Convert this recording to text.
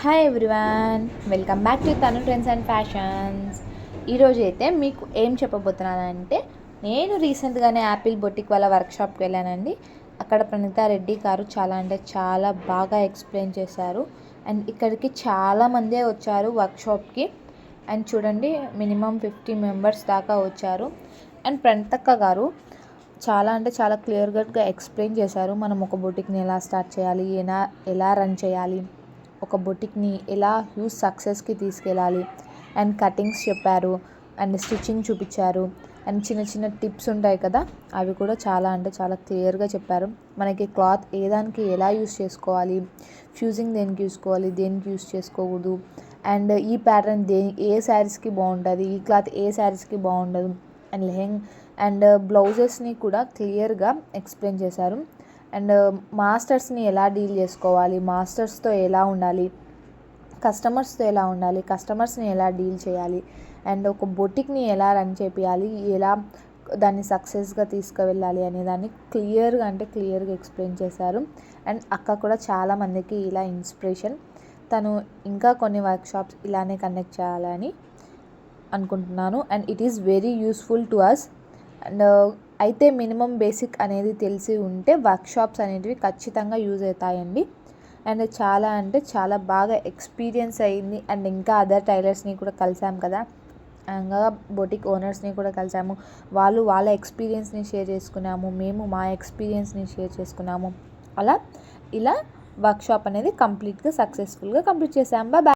Hi everyone, welcome back to తను trends and fashions. ఈరోజు అయితే మీకు ఏం చెప్పబోతున్నానంటే, నేను రీసెంట్గానే యాపిల్ బొటిక్ వాళ్ళ వర్క్షాప్కి వెళ్ళానండి. అక్కడ ప్రణీతా రెడ్డి గారు చాలా అంటే చాలా బాగా ఎక్స్ప్లెయిన్ చేశారు. అండ్ ఇక్కడికి చాలామందే వచ్చారు వర్క్షాప్కి. అండ్ చూడండి, మినిమం 50 మెంబర్స్ దాకా వచ్చారు. అండ్ ప్రణీతక్క గారు చాలా అంటే చాలా క్లియర్ కట్గా ఎక్స్ప్లెయిన్ చేశారు. మనం ఒక బొటిక్ని ఎలా స్టార్ట్ చేయాలి, ఎలా రన్ చేయాలి, ఒక బొటిక్ని ఎలా హ్యూజ్ సక్సెస్కి తీసుకెళ్ళాలి. అండ్ కటింగ్స్ చెప్పారు, అండ్ స్టిచ్చింగ్ చూపించారు. అండ్ చిన్న చిన్న టిప్స్ ఉంటాయి కదా, అవి కూడా చాలా అంటే చాలా క్లియర్గా చెప్పారు. మనకి క్లాత్ ఏ దానికి ఎలా యూస్ చేసుకోవాలి, ఫ్యూజింగ్ దేనికి చూసుకోవాలి, దేనికి యూస్ చేసుకోకూడదు, అండ్ ఈ ప్యాటర్న్ ఏ శారీస్కి బాగుంటుంది, ఈ క్లాత్ ఏ శారీస్కి బాగుండదు, అండ్ బ్లౌజెస్ని కూడా క్లియర్గా ఎక్స్ప్లెయిన్ చేశారు. అండ్ మాస్టర్స్ని ఎలా డీల్ చేసుకోవాలి, మాస్టర్స్తో ఎలా ఉండాలి, కస్టమర్స్తో ఎలా ఉండాలి, కస్టమర్స్ని ఎలా డీల్ చేయాలి, అండ్ ఒక బొటిక్ని ఎలా రన్ చేయాలి, ఎలా దాన్ని సక్సెస్గా తీసుకువెళ్ళాలి అనే దాన్ని క్లియర్గా ఎక్స్ప్లెయిన్ చేశారు. అండ్ అక్క కూడా చాలామందికి ఇలా ఇన్స్పిరేషన్. తను ఇంకా కొన్ని వర్క్షాప్స్ ఇలానే కండక్ట్ చేయాలని అనుకుంటున్నాను. And it is very useful to us. And అయితే మినిమం బేసిక్ అనేది తెలిసి ఉంటే వర్క్షాప్స్ అనేటివి ఖచ్చితంగా యూజ్ అవుతాయండి. అండ్ చాలా అంటే చాలా బాగా ఎక్స్పీరియన్స్ అయింది. అండ్ ఇంకా అదర్ టైలర్స్ని కూడా కలిసాం కదా, ఇంకా బొటిక్ ఓనర్స్ని కూడా కలిసాము. వాళ్ళు వాళ్ళ ఎక్స్పీరియన్స్ని షేర్ చేసుకున్నాము, మేము మా ఎక్స్పీరియన్స్ని షేర్ చేసుకున్నాము. ఇలా వర్క్షాప్ అనేది కంప్లీట్గా సక్సెస్ఫుల్గా కంప్లీట్ చేసాం. బాయ్.